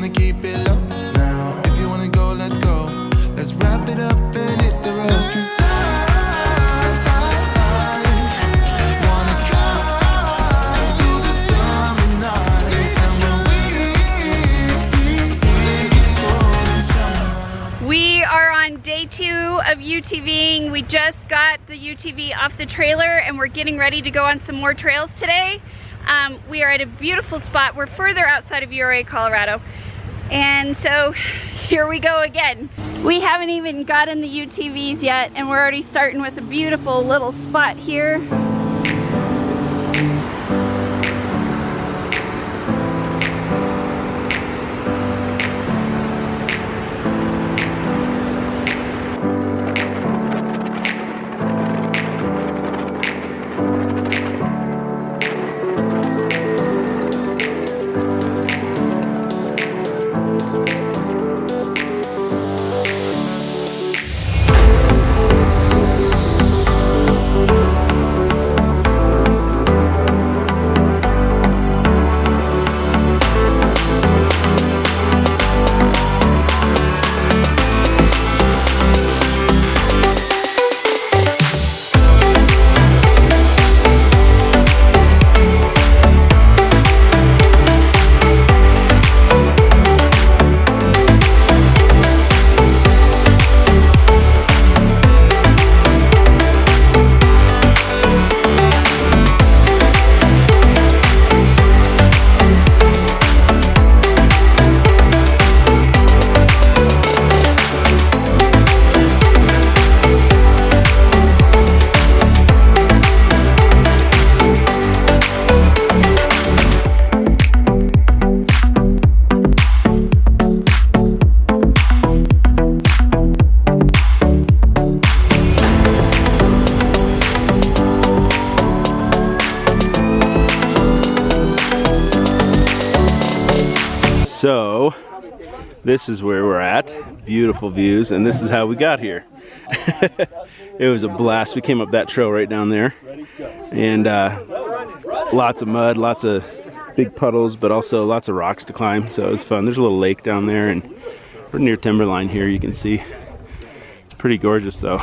wanna keep it low now. If you wanna go, let's go. Let's wrap it up and hit the road. 'Cause I wanna drive through the summer night. And when we are on day 2 of UTVing. We just got the UTV off the trailer and we're getting ready to go on some more trails today. We are at a beautiful spot. We're further outside of Uray, Colorado. And so here we go again. We haven't even gotten the UTVs yet and we're already starting with a beautiful little spot here. So this is where we're at. Beautiful views, and this is how we got here. It was a blast. We came up that trail right down there, and lots of mud, lots of big puddles, but also lots of rocks to climb, so it was fun. There's a little lake down there, and we're near timberline here, you can see. It's pretty gorgeous though.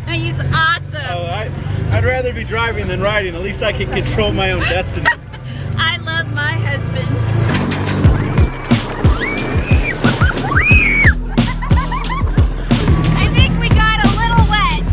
He's awesome. Oh, I'd rather be driving than riding. At least I can control my own destiny. I love my husband. I think we got a little wet.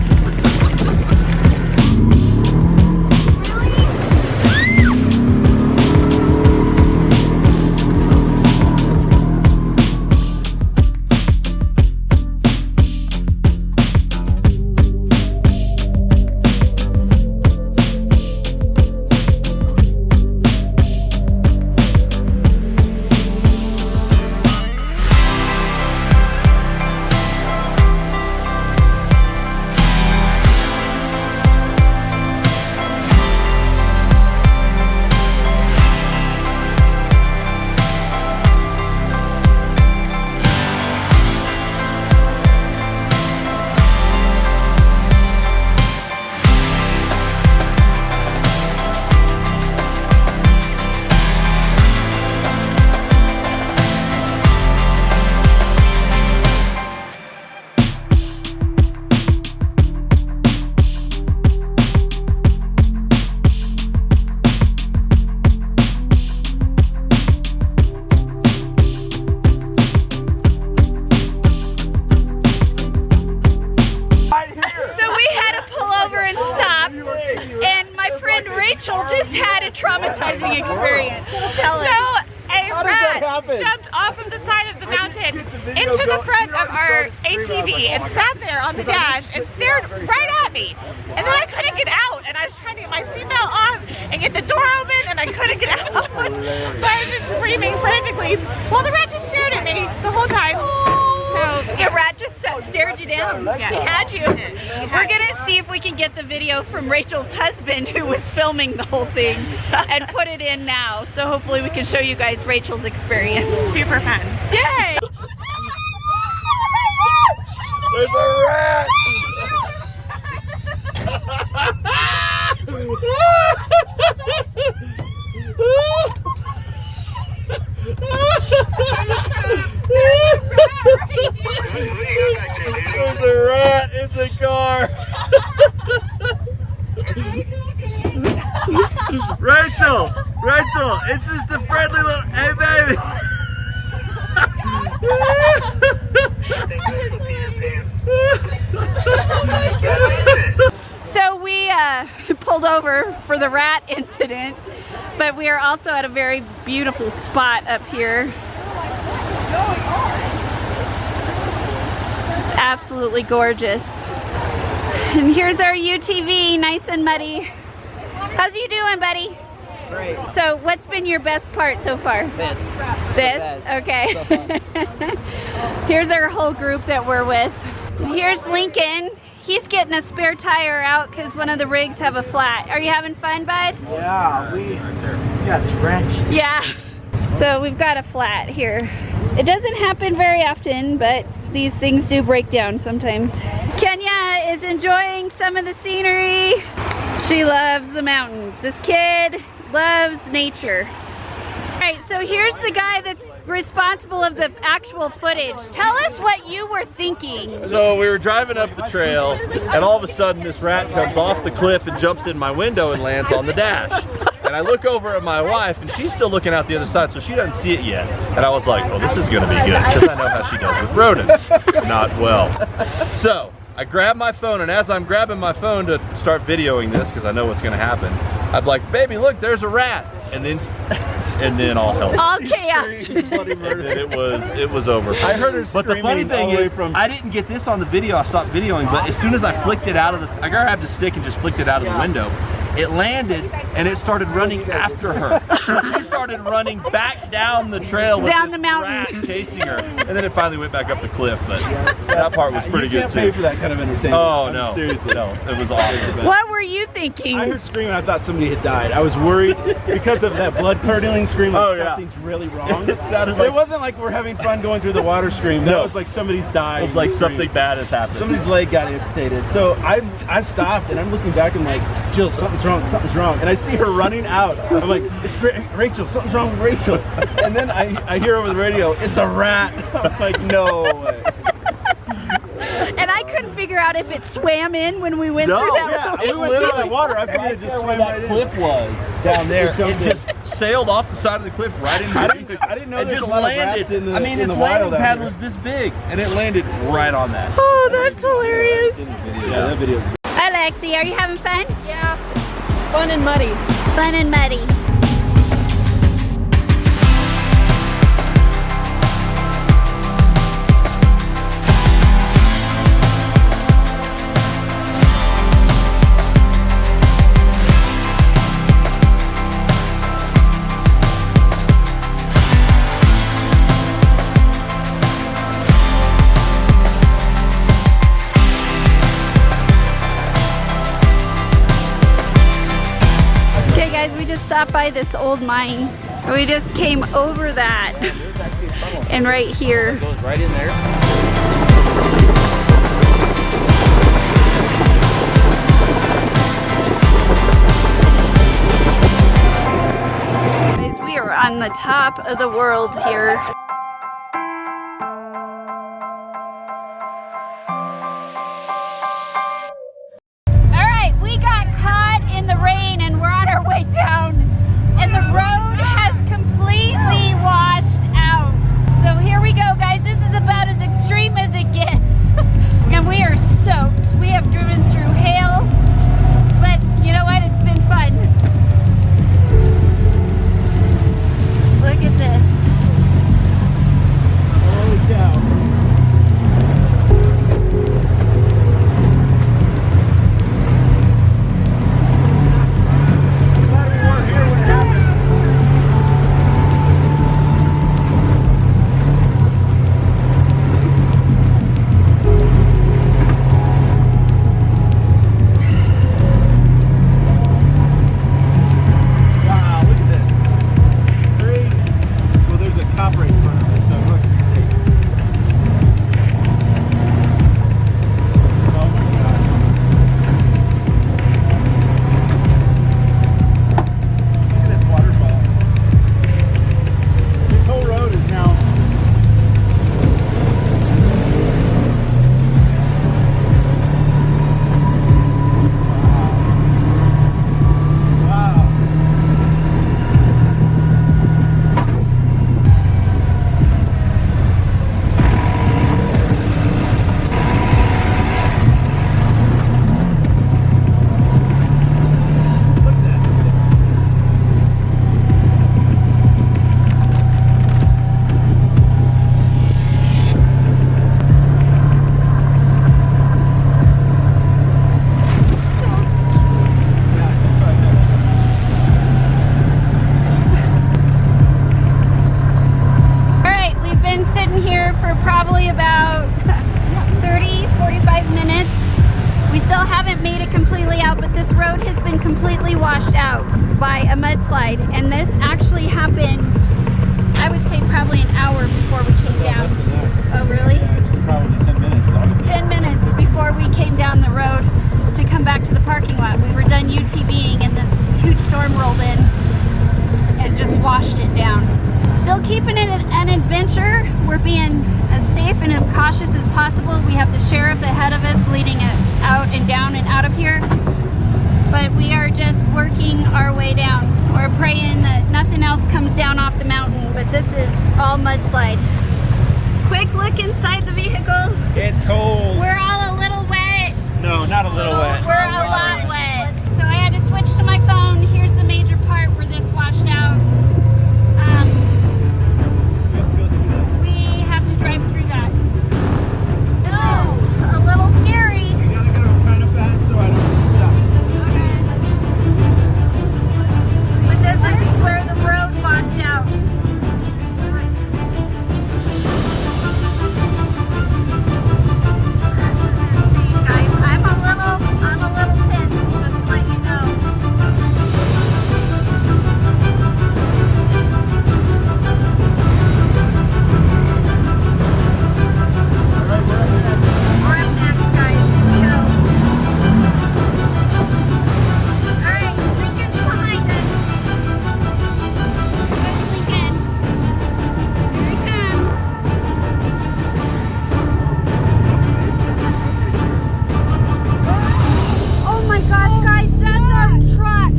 traumatizing experience. Tell us. So a rat jumped off of the side of the mountain into the front of our ATV and sat there on the dash and stared right at me. And then I couldn't get out, and I was trying to get my seatbelt off and get the door open, and I couldn't get out. So I was just screaming frantically. Well, the rat just stared at me the whole time. So The rat just stared you down. Yeah. He had you. We're gonna see if we can get the video from Rachel's husband, who was filming the whole thing, and put it in now. So hopefully we can show you guys Rachel's experience. super fun. Yay! There's a rat! There's a rat in the car. Rachel, it's just a friendly little, hey baby. So we pulled over for the rat incident, but we are also at a very beautiful spot up here. It's absolutely gorgeous. And here's our UTV, nice and muddy. How's you doing, buddy? Great. So what's been your best part so far? This. This? Okay. So fun. Here's our whole group that we're with. And here's Lincoln. He's getting a spare tire out because one of the rigs have a flat. Are you having fun, bud? Yeah, we got drenched. Yeah. So we've got a flat here. It doesn't happen very often, but these things do break down sometimes. Kenya is enjoying some of the scenery. She loves the mountains. This kid loves nature. All right, so here's the guy that's responsible of the actual footage. Tell us what you were thinking. So we were driving up the trail, and all of a sudden this rat comes off the cliff and jumps in my window and lands on the dash. And I look over at my wife, and she's still looking out the other side, so she doesn't see it yet. And I was like, oh, this is gonna be good, because I know how she does with rodents. Not well. So I grab my phone, and as I'm grabbing my phone to start videoing this, because I know what's gonna happen, I'm like, baby, look, there's a rat. And then all hell. All chaos. It was over. I heard her But the funny screaming thing all the way is, from- I didn't get this on the video. I stopped videoing, but as soon as I flicked it out of the, I grabbed the stick and just flicked it out of the window. It landed and it started running after her. So she started running back down the trail with Down this the mountain. rat chasing her, and then it finally went back up the cliff. But that part was pretty you good can't pay too. for that kind of entertainment. Oh I mean, no, seriously. no, it was awesome. What were you thinking? I heard screaming. I thought somebody had died. I was worried because of that blood curdling scream. Like Oh, yeah. something's really wrong. It sounded like- It wasn't like we're having fun going through the water scream. That No. was like somebody's died. It was like scream. something bad has happened. Somebody's leg got amputated. So I stopped and I'm looking back and like, Jill, something's wrong, and I see her running out. I'm like, it's Rachel, something's wrong with Rachel. And then I hear over the radio, it's a rat. I'm like, no way. And I couldn't figure out if it swam in when we went No, through that. Yeah, road. we went through the water. I figured it just swam right in. cliff was down there. jumped It just sailed off the side of the cliff right into I didn't know it there's just a lot landed. of rats in the I mean, in its the wild landing out pad here. was this big, and it landed right on that. Oh, that's hilarious. Yeah, that video. Hi, Lexi. Are you having fun? Yeah. Fun and muddy. Fun and muddy. Okay, guys, we just stopped by this old mine. We just came over that. And right here. It goes right in there. Guys, we are on the top of the world here. All right, we got caught in the rain and we're on our way down. And the road has completely washed out. So here we go, guys. This is about as extreme as it gets. And we are soaked. We have driven through hail. But you know what? It's been fun. still haven't made it completely out, but this road has been completely washed out by a mudslide. And this actually happened, I would say probably an hour before we came down. Less than that. Oh, really? Yeah, just probably 10 minutes. 10 minutes before we came down the road to come back to the parking lot. We were done UTVing and this huge storm rolled in and just washed it down. Still keeping it an adventure. We're being as safe and as cautious as possible. We have the sheriff ahead of us leading us out and down and out of here. But we are just working our way down. We're praying that nothing else comes down off the mountain, but this is all mudslide. Quick look inside the vehicle. It's cold. We're all a little wet. No, not a little wet. We're a lot wet. So I had to switch to my phone. Here's the major part where this washed out. We have to drive through that. This is a little scary. You gotta go kind of fast so I don't stop. But this is where the road washed out. See, guys, I'm a little tense, just to let you know. We're up next, guys. Here we go. Alright, Lincoln's behind us. There's Lincoln. Here he comes. Oh my gosh, guys, that's our truck.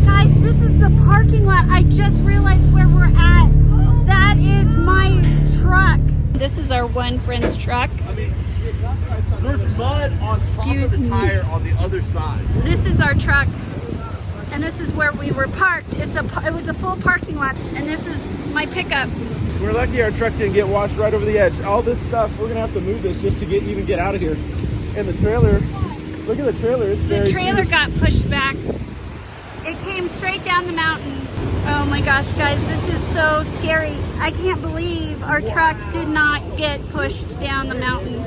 Guys, this is the parking lot. I just realized where we're at. That is my truck. This is our one friend's truck. I mean, there's mud on top Excuse of the me. tire on the other side. This is our truck, and this is where we were parked. It was a full parking lot, and this is my pickup. We're lucky our truck didn't get washed right over the edge. All this stuff, we're gonna have to move this just to even get out of here. And the trailer, look at the trailer, it's buried. The trailer too. got pushed back. It came straight down the mountain. Oh my gosh, guys, this is so scary. I can't believe our truck did not get pushed down the mountain.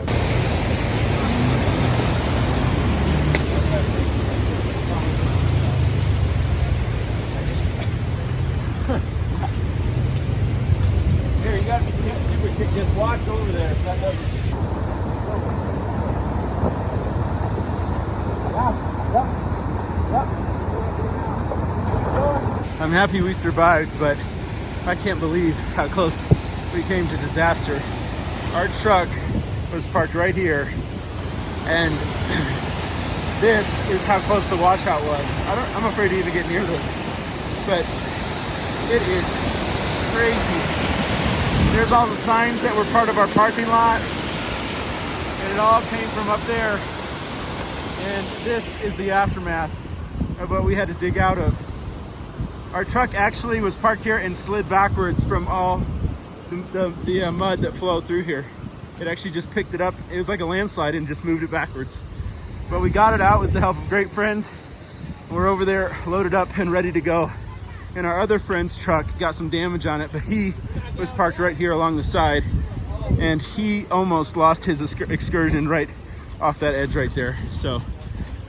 Here, you gotta just watch over there. So that doesn't... I'm happy we survived, but I can't believe how close we came to disaster. Our truck was parked right here, and this is how close the washout was. I'm afraid to even get near this, but it is crazy. There's all the signs that were part of our parking lot, and it all came from up there. And this is the aftermath of what we had to dig out of. Our truck actually was parked here and slid backwards from all the mud that flowed through here. It actually just picked it up. It was like a landslide and just moved it backwards. But we got it out with the help of great friends. We're over there loaded up and ready to go. And our other friend's truck got some damage on it, but he was parked right here along the side. And he almost lost his excursion right off that edge right there. So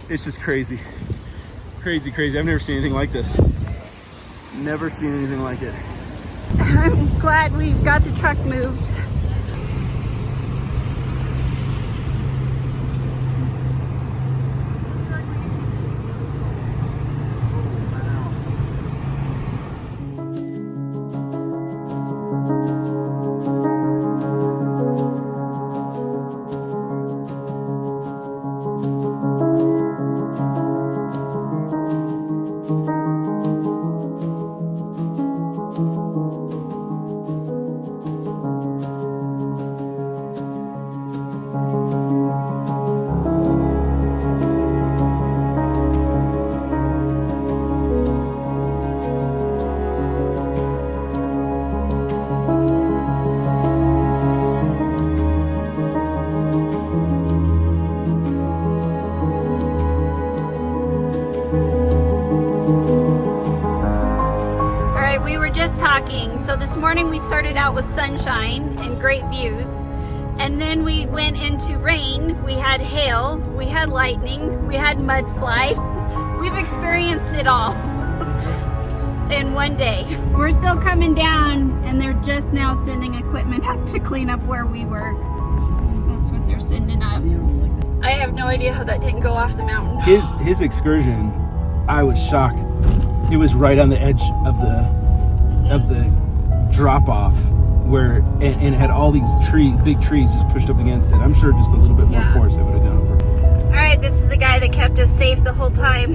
it's just crazy. Crazy, crazy. I've never seen anything like this. Never seen anything like it. I'm glad we got the truck moved. So this morning we started out with sunshine and great views, And then we went into rain, we had hail, we had lightning, we had mudslide. We've experienced it all in one day. We're still coming down and they're just now sending equipment up to clean up where we were. That's what they're sending up. I have no idea how that didn't go off the mountain. His excursion, I was shocked. It was right on the edge of the drop off where and it had all these big trees just pushed up against it. I'm sure just a little bit more force I would have gone over. All right, this is the guy that kept us safe the whole time.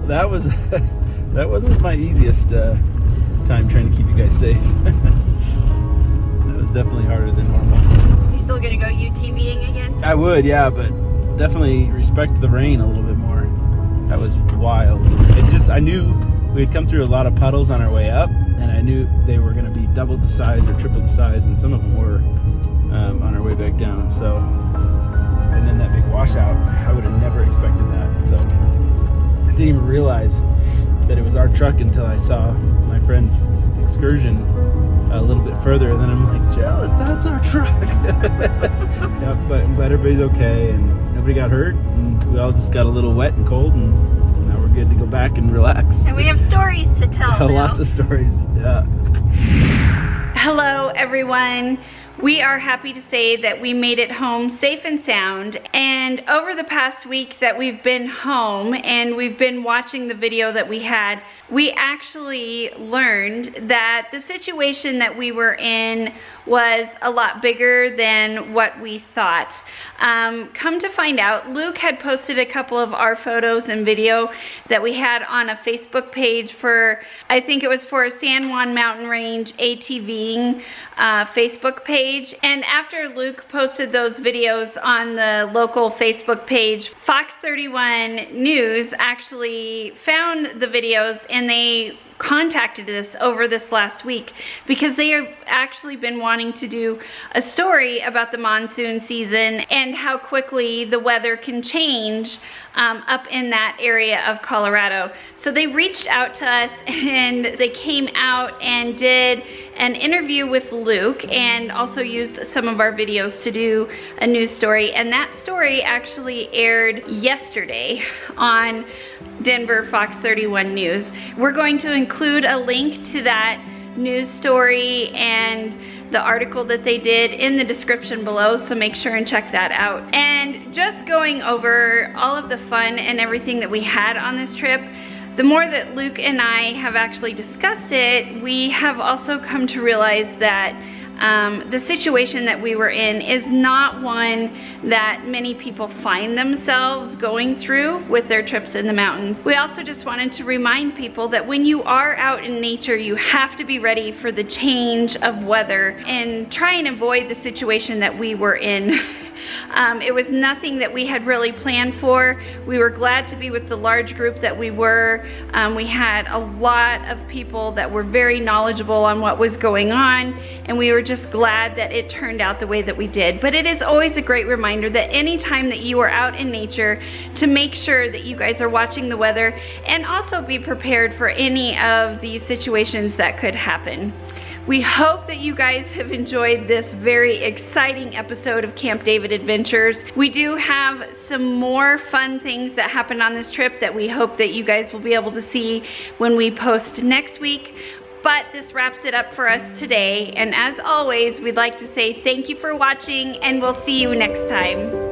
That wasn't my easiest time trying to keep you guys safe. That was definitely harder than normal. You still gonna go UTVing again? I would, yeah, but definitely respect the rain a little bit more. That was wild. I knew we had come through a lot of puddles on our way up, and I knew they were going to be double the size or triple the size, and some of them were on our way back down. So, and then that big washout, I would have never expected that. So, I didn't even realize that it was our truck until I saw my friend's excursion a little bit further, and then I'm like, Jill, that's our truck. Yeah, but I'm glad everybody's okay, and nobody got hurt, and we all just got a little wet and cold, and now we're good to go back and relax. And we have stories to tell. Lots of stories, yeah. Hello everyone. We are happy to say that we made it home safe and sound, and over the past week that we've been home and we've been watching the video that we had, we actually learned that the situation that we were in was a lot bigger than what we thought. Come to find out, Luke had posted a couple of our photos and video that we had on a Facebook page for, I think it was for a San Juan Mountain Range ATVing Facebook page. And after Luke posted those videos on the local Facebook page, Fox 31 News actually found the videos and they contacted us over this last week because they have actually been wanting to do a story about the monsoon season and how quickly the weather can change up in that area of Colorado. So they reached out to us and they came out and did an interview with Luke and also used some of our videos to do a news story, and that story actually aired yesterday on Denver Fox 31 News. We're going to include a link to that news story and the article that they did in the description below, so make sure and check that out. And just going over all of the fun and everything that we had on this trip, the more that Luke and I have actually discussed it, we have also come to realize that the situation that we were in is not one that many people find themselves going through with their trips in the mountains. We also just wanted to remind people that when you are out in nature, you have to be ready for the change of weather and try and avoid the situation that we were in. It was nothing that we had really planned for. We were glad to be with the large group that we were. We had a lot of people that were very knowledgeable on what was going on, and we were just glad that it turned out the way that we did. But it is always a great reminder that anytime that you are out in nature, to make sure that you guys are watching the weather and also be prepared for any of these situations that could happen. We hope that you guys have enjoyed this very exciting episode of Camp David Adventures. We do have some more fun things that happened on this trip that we hope that you guys will be able to see when we post next week. But this wraps it up for us today. And as always, we'd like to say thank you for watching, and we'll see you next time.